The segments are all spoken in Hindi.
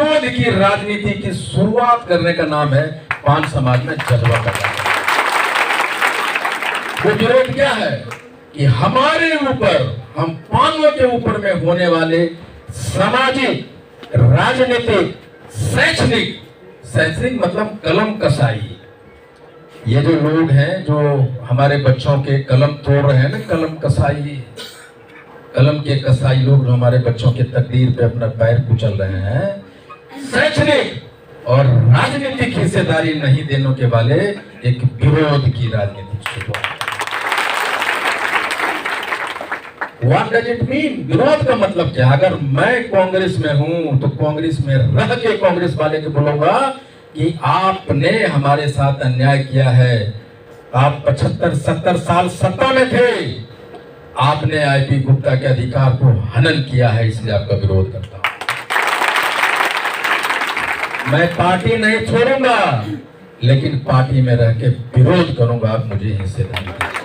विरोध की राजनीति की शुरुआत करने का नाम है पान समाज में जज्बा पैदा करना। वो विरोध क्या है कि हमारे ऊपर, हम पानों के ऊपर में होने वाले सामाजिक, राजनीतिक, शैक्षणिक मतलब कलम कसाई, ये जो लोग हैं जो हमारे बच्चों के कलम तोड़ रहे हैं ना, कलम कसाई, कलम के कसाई लोग जो हमारे बच्चों के तकदीर पे अपना पैर कुचल रहे हैं, शैक्षणिक और राजनीतिक हिस्सेदारी नहीं देने के वाले एक विरोध की राजनीतिक शुरुआत। What does it mean? विरोध का मतलब क्या? अगर मैं कांग्रेस में हूं तो कांग्रेस में रह के कांग्रेस वाले को बोलूंगा कि आपने हमारे साथ अन्याय किया है, आप 75-70 साल सत्ता में थे, आपने आईपी गुप्ता के अधिकार को हनन किया है, इसलिए आपका विरोध करता हूं। मैं पार्टी नहीं छोड़ूंगा, लेकिन पार्टी में रह के विरोध करूंगा, आप मुझे हिस्सेदारी दीजिए।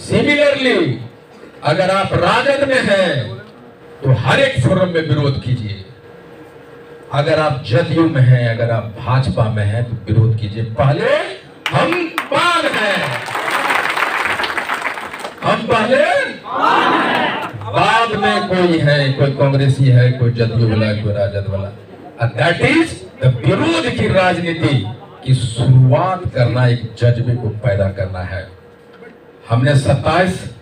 सिमिलरली अगर आप राजद में हैं तो हर एक फोरम में विरोध कीजिए, अगर आप जदयू में हैं, अगर आप भाजपा में हैं तो विरोध कीजिए। पहले हम पान हैं, हम पहले बाद में कोई है, कोई कांग्रेसी है, कोई जदयू वाला, कोई राजद वाला। दैट इज द विरोध की राजनीति की शुरुआत करना, एक जज्बे को पैदा करना है। हमने 27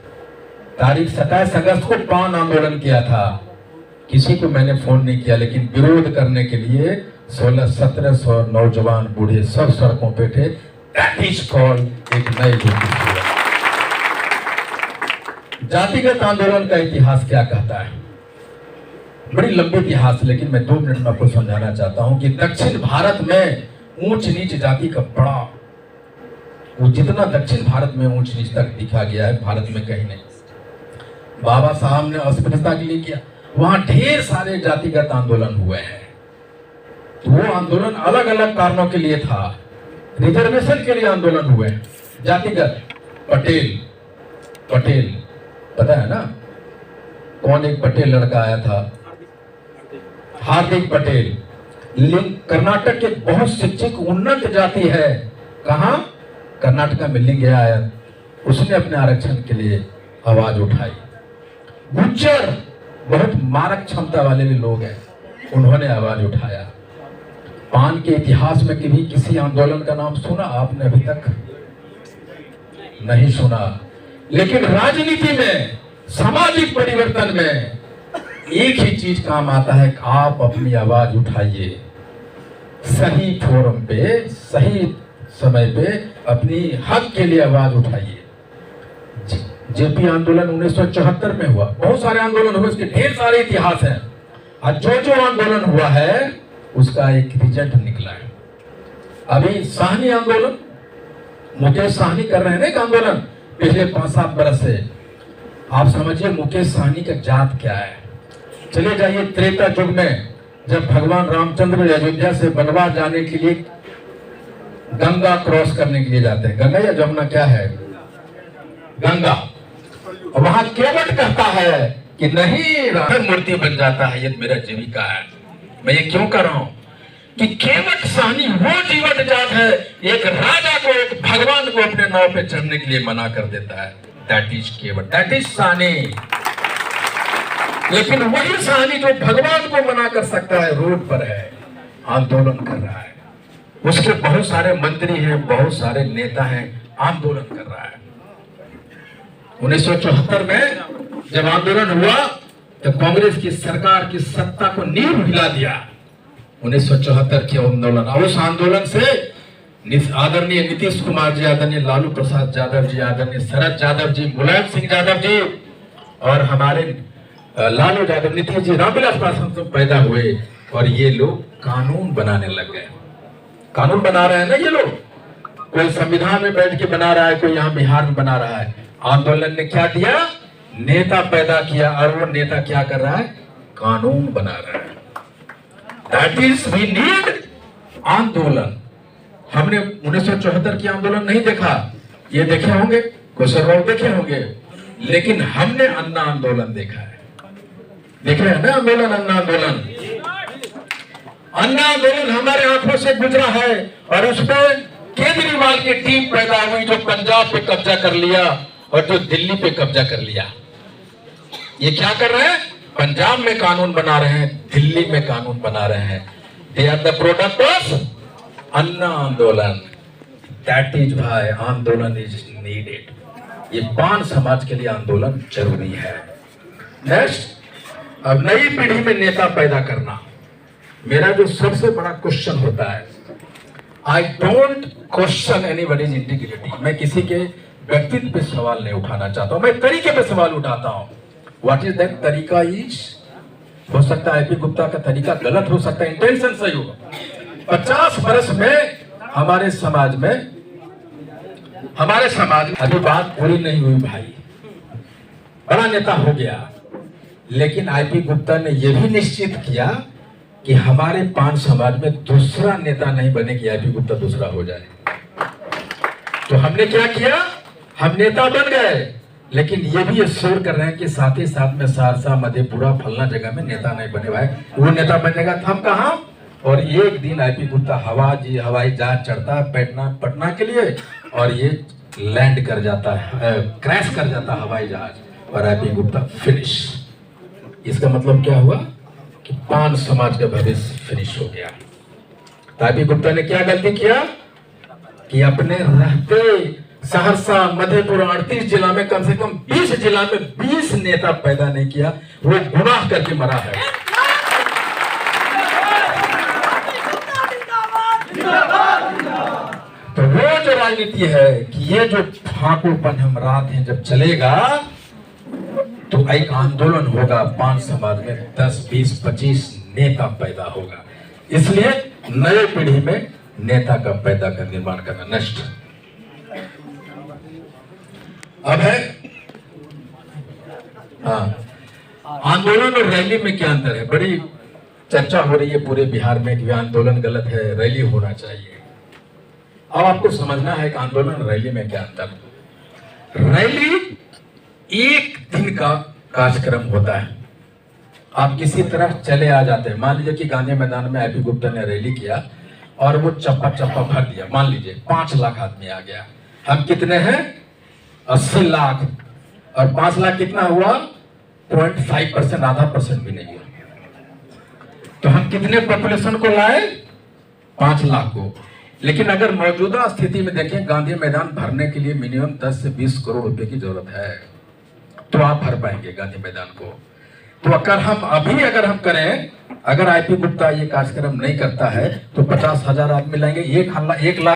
अगस्त को पान आंदोलन किया था, किसी को मैंने फोन नहीं किया, लेकिन विरोध करने के लिए 1600-1700 नौजवान बूढ़े सब सड़कों पे थे। दैट इज कॉल्ड एक नई युग। जातिगत आंदोलन का इतिहास क्या कहता है? बड़ी लंबी इतिहास, लेकिन मैं 2 मिनट में आपको समझाना चाहता हूं कि दक्षिण भारत में ऊंच नीच जाति का बड़ा, वो जितना दक्षिण भारत में ऊंच नीच तक दिखा गया है, भारत में कहीं नहीं। बाबा साहब ने अस्पृश्यता के लिए किया, वहां ढेर सारे जातिगत आंदोलन हुए हैं। तो वो आंदोलन अलग अलग कारणों के लिए था। रिजर्वेशन के लिए आंदोलन हुए, जातिगत। पटेल पता है ना कौन? एक पटेल लड़का आया था, हार्दिक पटेल। कर्नाटक के बहुत शिक्षित उन्नत जाति है, कहां? कर्नाटका में लिंग आया, उसने अपने आरक्षण के लिए आवाज उठाई। गुज्जर बहुत मारक क्षमता वाले भी लोग हैं, उन्होंने आवाज उठाया। पान के इतिहास में कभी किसी आंदोलन का नाम सुना आपने? अभी तक नहीं सुना। लेकिन राजनीति में, सामाजिक परिवर्तन में एक ही चीज काम आता है कि आप अपनी आवाज उठाइए, सही फोरम पे, सही समय पे अपनी हक के लिए आवाज उठाइए। जेपी आंदोलन 1974 में हुआ, बहुत सारे आंदोलन हुए, उसके ढेर सारे इतिहास हैं। और जो आंदोलन हुआ है उसका एक रिजल्ट निकला है। अभी साहनी आंदोलन, मुकेश साहनी कर रहे हैं ना एक आंदोलन पिछले 5-7 बरस से। आप समझिए मुकेश साहनी का जात क्या है। चले जाइए त्रेता युग में, जब भगवान रामचंद्र अयोध्या से वनवास जाने के लिए गंगा क्रॉस करने के लिए जाते हैं, गंगा या जमुना क्या है, गंगा, वहां केवट कहता है कि नहीं, मूर्ति बन जाता है, ये मेरा जीविका है। मैं ये क्यों कर रहा हूं कि केवट साहनी वो जीवट जात है, एक राजा को, एक भगवान को अपने नाव पे चढ़ने के लिए मना कर देता है। That is Kevat, that is Sahni. लेकिन वही साहनी जो भगवान को मना कर सकता है, रोड पर है, आंदोलन कर रहा है, उसके बहुत सारे मंत्री हैं, बहुत सारे नेता हैं, आंदोलन कर रहा है। 1974 में जब आंदोलन हुआ तो कांग्रेस की सरकार की सत्ता को नींव हिला दिया। 1974 के आंदोलन, और उस आंदोलन से आदरणीय नीतीश कुमार जी, आदरणीय लालू प्रसाद यादव जी, आदरणीय शरद यादव जी, मुलायम सिंह यादव जी और हमारे लालू यादव, नीतीश जी, रामविलास पासवान सब पैदा हुए और ये लोग कानून बनाने लग गए। कानून बना रहे हैं ना ये लोग, कोई संविधान में बैठ के बना रहा है, कोई यहाँ बिहार में बना रहा है। आंदोलन ने क्या दिया? नेता पैदा किया, और वो नेता क्या कर रहा है? कानून बना रहा है। दैट इज वी नीड आंदोलन। हमने 1974 की आंदोलन नहीं देखा, ये देखे होंगे, कोसरवाल देखे होंगे, लेकिन हमने अन्ना आंदोलन देखा है। देख रहे हैं ना आंदोलन, अन्ना आंदोलन। अन्ना आंदोलन हमारे आंखों से गुजरा है और उस पर केजरीवाल की टीम पैदा हुई जो पंजाब पे कब्जा कर लिया और जो दिल्ली पे कब्जा कर लिया। ये क्या कर रहे हैं? पंजाब में कानून बना रहे हैं, दिल्ली में कानून बना रहे हैं। They are the product of Anna आंदोलन। दैट इज व्हाई आंदोलन इज नीडेड। ये पान समाज के लिए आंदोलन जरूरी है। नेक्स्ट, अब नई पीढ़ी में नेता पैदा करना। मेरा जो सबसे बड़ा क्वेश्चन होता है, I don't question anybody's integrity. मैं किसी के व्यक्तित्व पे सवाल नहीं उठाना चाहता हूं, मैं तरीके पे सवाल उठाता हूं। व्हाट इज दैट तरीका? इज हो सकता है आईपी गुप्ता का तरीका गलत हो सकता है, इंटेंशन सही होगा। 50 वर्ष में हमारे समाज में अभी बात पूरी नहीं हुई भाई। बड़ा नेता हो गया, लेकिन आईपी गुप्ता ने यह भी निश्चित किया कि हमारे पान समाज में दूसरा नेता नहीं बने कि आईपी गुप्ता दूसरा हो जाए। तो हमने क्या किया? हम नेता बन गए, लेकिन ये भी एश्योर कर रहे हैं कि साथ ही साथ में सहरसा, मधेपुरा, फलना जगह में नेता नहीं बने भाई। वो नेता बनेगा तो हम कहां? और एक दिन आईपी गुप्ता हवाई जहाज चढ़ता है पटना के लिए और ये लैंड कर जाता है, क्रैश कर जाता है हवाई जहाज और आईपी गुप्ता फिनिश। इसका मतलब क्या हुआ कि पान समाज का भविष्य फिनिश हो गया। आईपी गुप्ता ने क्या गलती किया कि अपने रहते सहरसा, मधेपुरा 38 जिला में कम से कम 20 जिला में 20 नेता पैदा नहीं किया। वो गुनाह करके मरा है। तो वो जो राजनीति है कि ये जो फाकुलपन हम रात हैं जब चलेगा तो एक आंदोलन होगा, पान समाज में 10, 20, 25 नेता पैदा होगा। इसलिए नए पीढ़ी में नेता का पैदा कर निर्माण करना। नेक्स्ट अब है आंदोलन और रैली में क्या अंतर है? बड़ी चर्चा हो रही है पूरे बिहार में कि आंदोलन गलत है, रैली होना चाहिए। अब आपको समझना है कि आंदोलन और रैली में क्या अंतर है। रैली एक दिन का कार्यक्रम होता है, आप किसी तरह चले आ जाते हैं। मान लीजिए कि गांधी मैदान में आईपी गुप्ता ने रैली किया और वो चप्पा भर दिया। मान लीजिए 5 लाख आदमी आ गया। हम कितने हैं? 80 लाख। और 5 लाख कितना हुआ? 0.5%, आधा परसेंट भी नहीं हुआ। तो हम कितने पॉपुलेशन को लाए? 5 लाख को। लेकिन अगर मौजूदा स्थिति में देखें, गांधी मैदान भरने के लिए मिनिमम 10 से 20 करोड़ रुपए की जरूरत है, तो आप भर पाएंगे गांधी मैदान को। तो अगर हम करें, अगर आईपी गुप्ता ये कार्यक्रम नहीं करता है तो 50,000 आदमी लाएंगे, 1 लाख